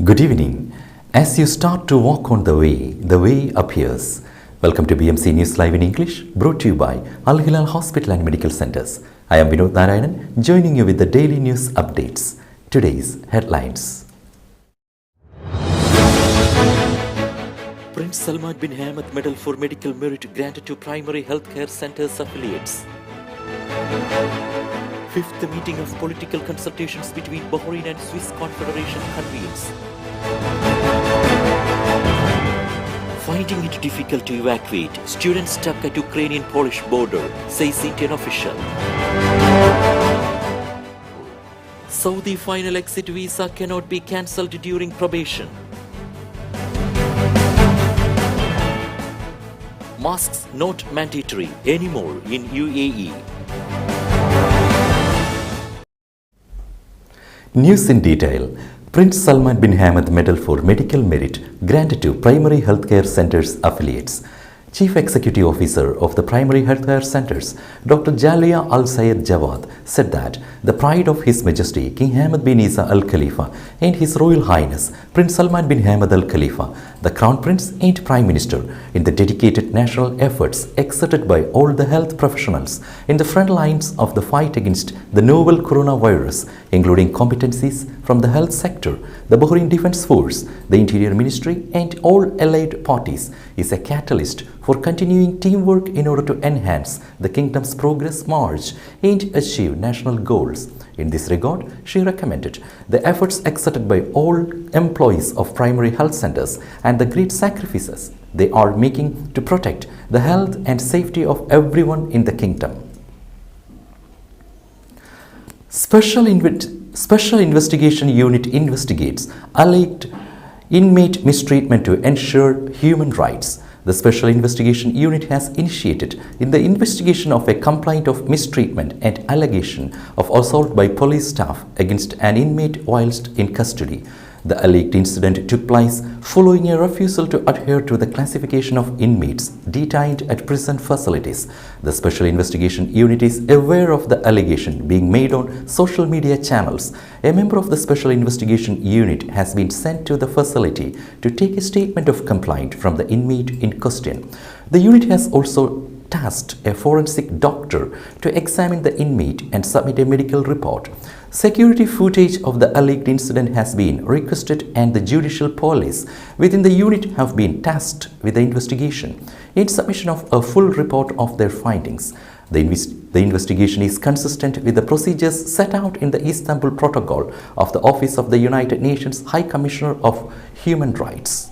Good evening. As you start to walk on the way appears. Welcome to BMC News Live in English, brought to you by Al Hilal Hospital and Medical Centers. I am Vinod Narayanan, joining you with the daily news updates. Today's headlines. Prince Salman bin Hamad Medal for Medical Merit granted to Primary Healthcare Centers affiliates. Fifth meeting of political consultations between Bahrain and Swiss Confederation convenes. Finding it difficult to evacuate, students stuck at Ukrainian-Polish border, says Indian official. Saudi final exit visa cannot be cancelled during probation. Masks not mandatory anymore in UAE. News in detail. Prince Salman bin Hamad Medal for Medical Merit granted to Primary Healthcare Centers affiliates. Chief Executive Officer of the Primary Healthcare Centers, Dr. Jalia Al Sayed Jawad, said that the pride of His Majesty King Hamad bin Isa Al Khalifa and His Royal Highness Prince Salman bin Hamad Al Khalifa, the Crown Prince and Prime Minister, in the dedicated national efforts exerted by all the health professionals in the front lines of the fight against the novel coronavirus, including competencies from the health sector, the Bahrain Defense Force, the Interior Ministry, and all allied parties, is a catalyst for continuing teamwork in order to enhance the kingdom's progress march and achieve national goals. In this regard, she recommended the efforts exerted by all employees of primary health centers and the great sacrifices they are making to protect the health and safety of everyone in the kingdom. Special Investigation Unit investigates alleged inmate mistreatment to ensure human rights. The Special Investigation Unit has initiated in the investigation of a complaint of mistreatment and allegation of assault by police staff against an inmate whilst in custody. The alleged incident took place following a refusal to adhere to the classification of inmates detained at prison facilities. The Special Investigation Unit is aware of the allegation being made on social media channels. A member of the Special Investigation Unit has been sent to the facility to take a statement of complaint from the inmate in question. The unit has also tasked a forensic doctor to examine the inmate and submit a medical report. Security footage of the alleged incident has been requested and the judicial police within the unit have been tasked with the investigation in submission of a full report of their findings. The investigation is consistent with the procedures set out in the Istanbul Protocol of the Office of the United Nations High Commissioner of Human Rights.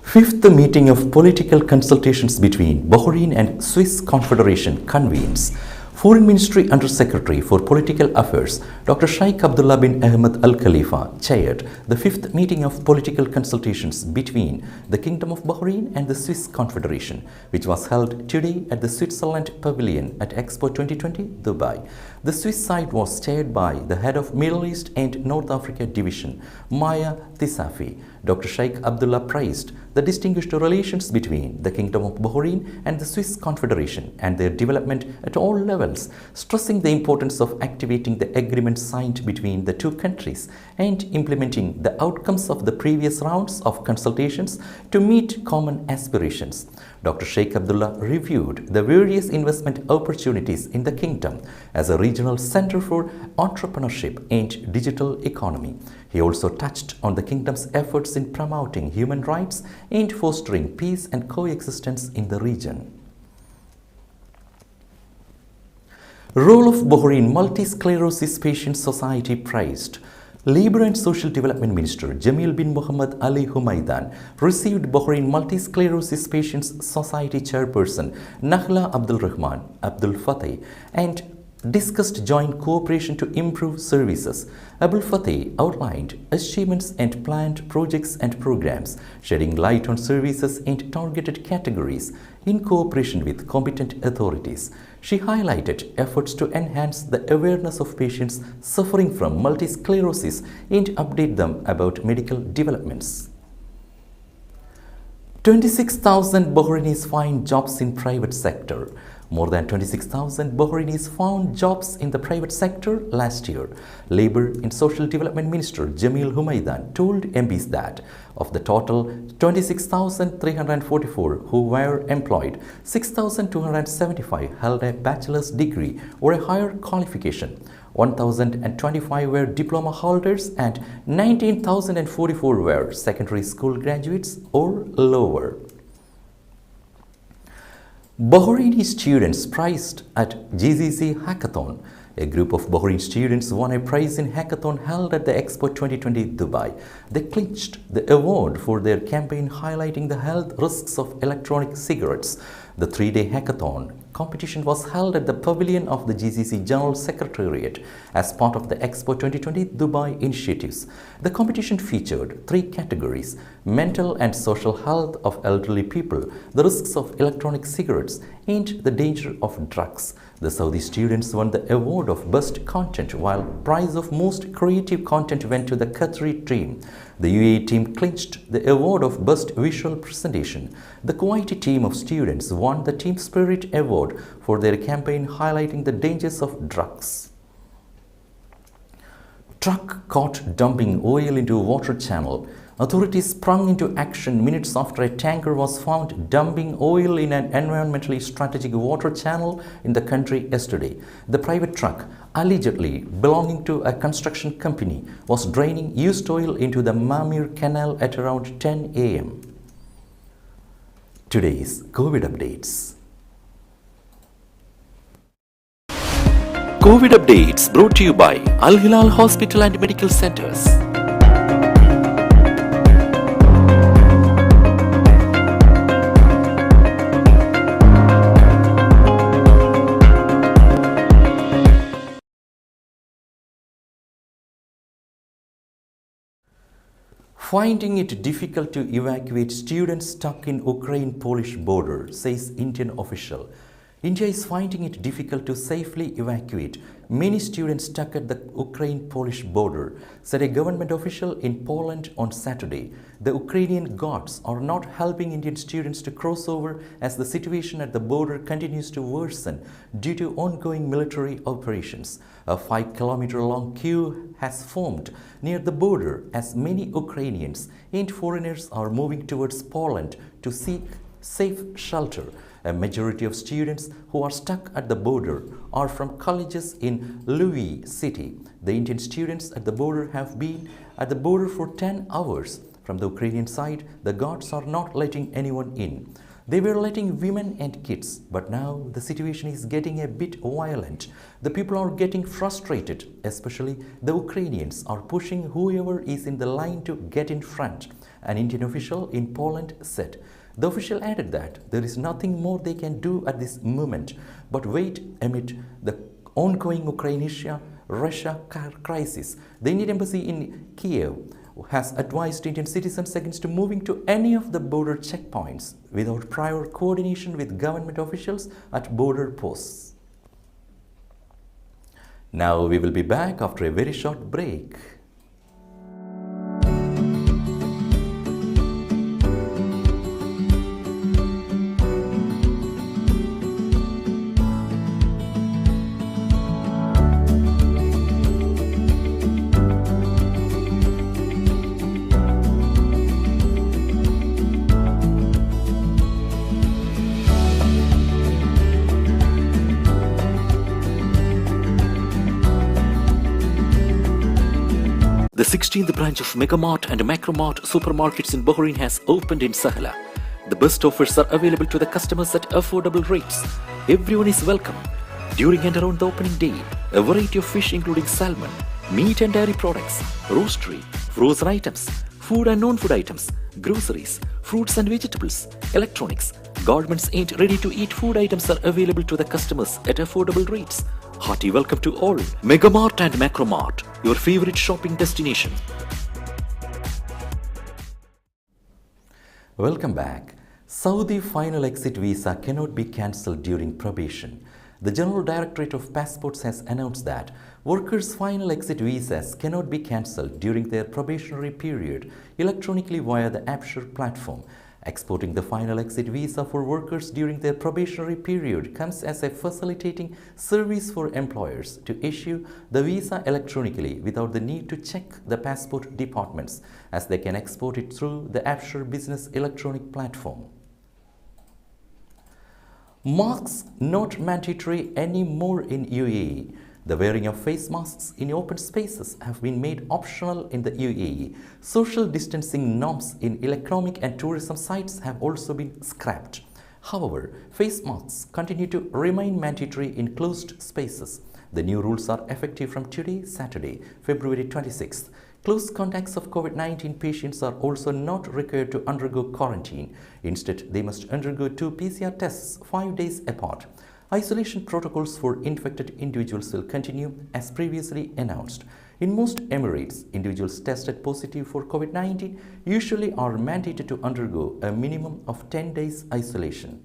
Fifth meeting of political consultations between Bahrain and Swiss Confederation convenes. Foreign Ministry Under Secretary for Political Affairs, Dr. Sheikh Abdullah bin Ahmed Al Khalifa, chaired the fifth meeting of political consultations between the Kingdom of Bahrain and the Swiss Confederation, which was held today at the Switzerland Pavilion at Expo 2020, Dubai. The Swiss side was chaired by the head of Middle East and North Africa Division, Maya Tisafi. Dr. Sheikh Abdullah praised the distinguished relations between the Kingdom of Bahrain and the Swiss Confederation and their development at all levels, stressing the importance of activating the agreement signed between the two countries and implementing the outcomes of the previous rounds of consultations to meet common aspirations. Dr. Sheikh Abdullah reviewed the various investment opportunities in the kingdom as a regional center for entrepreneurship and digital economy. He also touched on the kingdom's efforts in promoting human rights and fostering peace and coexistence in the region. Role of Bahrain Multi-Sclerosis Patients Society praised. Labour and Social Development Minister Jamil bin Muhammad Ali Humaydan received Bahrain Multi-Sclerosis Patients Society Chairperson Nakhla Abdul Rahman Abdul Fateh and discussed joint cooperation to improve services. Abdul Fateh outlined achievements and planned projects and programs, shedding light on services and targeted categories in cooperation with competent authorities. She highlighted efforts to enhance the awareness of patients suffering from multisclerosis and update them about medical developments. 26,000 Bahrainis find jobs in private sector. More than 26,000 Bahrainis found jobs in the private sector last year. Labour and Social Development Minister Jamil Humaidan told MPs that of the total 26,344 who were employed, 6,275 held a bachelor's degree or a higher qualification. 1,025 were diploma holders and 19,044 were secondary school graduates or lower. Bahraini students prized at GCC Hackathon. A group of Bahrain students won a prize in hackathon held at the Expo 2020 Dubai. They clinched the award for their campaign highlighting the health risks of electronic cigarettes. The three-day hackathon competition was held at the pavilion of the GCC General Secretariat as part of the Expo 2020 Dubai initiatives. The competition featured three categories: mental and social health of elderly people, the risks of electronic cigarettes, and the danger of drugs. The Saudi students won the award of Best Content, while prize of Most Creative Content went to the Qatari team. The UAE team clinched the award of Best Visual Presentation. The Kuwaiti team of students won the Team Spirit Award for their campaign highlighting the dangers of drugs. Truck caught dumping oil into water channel. Authorities sprung into action minutes after a tanker was found dumping oil in an environmentally strategic water channel in the country yesterday. The private truck, allegedly belonging to a construction company, was draining used oil into the Mamir Canal at around 10 a.m. Today's COVID updates. COVID updates brought to you by Al Hilal Hospital and Medical Centers. Finding it difficult to evacuate students stuck in Ukraine-Polish border, says Indian official. India is finding it difficult to safely evacuate many students stuck at the Ukraine-Polish border, said a government official in Poland on Saturday. The Ukrainian guards are not helping Indian students to cross over as the situation at the border continues to worsen due to ongoing military operations. A 5-kilometer-long queue has formed near the border as many Ukrainians and foreigners are moving towards Poland to seek safe shelter. A majority of students who are stuck at the border are from colleges in Lviv city. The Indian students at the border have been at the border for 10 hours. From the Ukrainian side, the guards are not letting anyone in. They were letting women and kids, but now the situation is getting a bit violent. The people are getting frustrated, especially the Ukrainians are pushing whoever is in the line to get in front, an Indian official in Poland said. The official added that there is nothing more they can do at this moment but wait amid the ongoing Ukraine-Russia crisis. The Indian embassy in Kiev has advised Indian citizens against moving to any of the border checkpoints without prior coordination with government officials at border posts. Now we will be back after a very short break. The 16th branch of Megamart and Macromart supermarkets in Bahrain has opened in Sahala. The best offers are available to the customers at affordable rates. Everyone is welcome. During and around the opening day, a variety of fish including salmon, meat and dairy products, roastery, frozen items, food and non-food items, groceries, fruits and vegetables, electronics, garments and ready-to-eat food items are available to the customers at affordable rates. Hearty welcome to all. Megamart and Macromart, your favorite shopping destination. Welcome back. Saudi final exit visa cannot be cancelled during probation. The General Directorate of Passports has announced that workers' final exit visas cannot be cancelled during their probationary period electronically via the Abshur platform. Exporting the final exit visa for workers during their probationary period comes as a facilitating service for employers to issue the visa electronically without the need to check the passport departments, as they can export it through the Offshore Business Electronic Platform. Masks not mandatory anymore in UAE. The wearing of face masks in open spaces have been made optional in the UAE. Social distancing norms in economic and tourism sites have also been scrapped. However, face masks continue to remain mandatory in closed spaces. The new rules are effective from today, Saturday, February 26th. Close contacts of COVID-19 patients are also not required to undergo quarantine. Instead, they must undergo 2 PCR tests 5 days apart. Isolation protocols for infected individuals will continue as previously announced. In most Emirates, individuals tested positive for COVID-19 usually are mandated to undergo a minimum of 10 days isolation.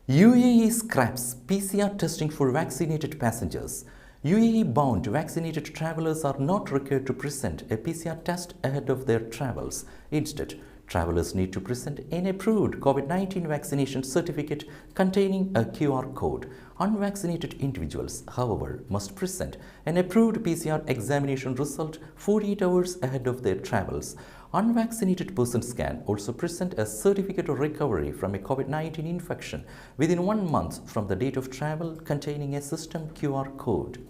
UAE scraps PCR testing for vaccinated passengers. UAE-bound vaccinated travelers are not required to present a PCR test ahead of their travels. Instead, travelers need to present an approved COVID-19 vaccination certificate containing a QR code. Unvaccinated individuals, however, must present an approved PCR examination result 48 hours ahead of their travels. Unvaccinated persons can also present a certificate of recovery from a COVID-19 infection within 1 month from the date of travel containing a system QR code.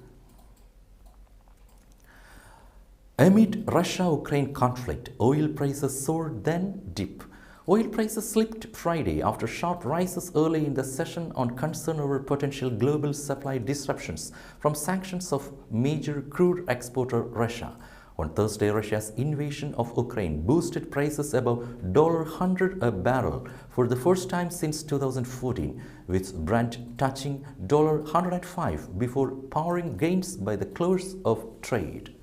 Amid Russia-Ukraine conflict, oil prices soared then dip. Oil prices slipped Friday after sharp rises early in the session on concern over potential global supply disruptions from sanctions of major crude exporter Russia. On Thursday, Russia's invasion of Ukraine boosted prices above $100 a barrel for the first time since 2014, with Brent touching $105 before powering gains by the close of trade.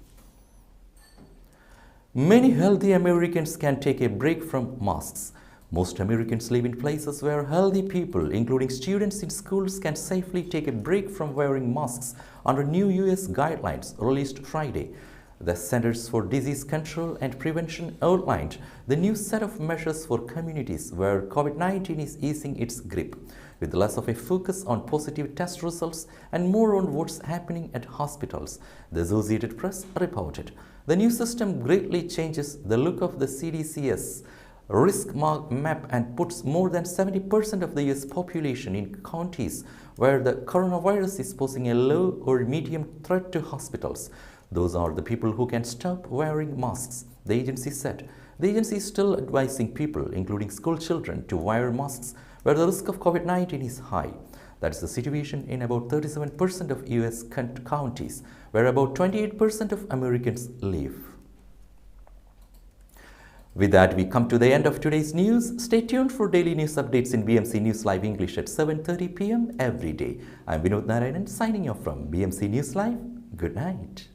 Many healthy Americans can take a break from masks. Most Americans live in places where healthy people, including students in schools, can safely take a break from wearing masks under new US guidelines released Friday. The Centers for Disease Control and Prevention outlined the new set of measures for communities where COVID-19 is easing its grip, with less of a focus on positive test results and more on what's happening at hospitals, the Associated Press reported. The new system greatly changes the look of the CDC's risk map and puts more than 70% of the US population in counties where the coronavirus is posing a low or medium threat to hospitals. Those are the people who can stop wearing masks, the agency said. The agency is still advising people, including school children, to wear masks where the risk of COVID-19 is high. That's the situation in about 37% of US counties, where about 28% of Americans live. With that, we come to the end of today's news. Stay tuned for daily news updates in BMC News Live English at 7:30 p.m. every day. I'm Vinod Narayanan signing off from BMC News Live. Good night.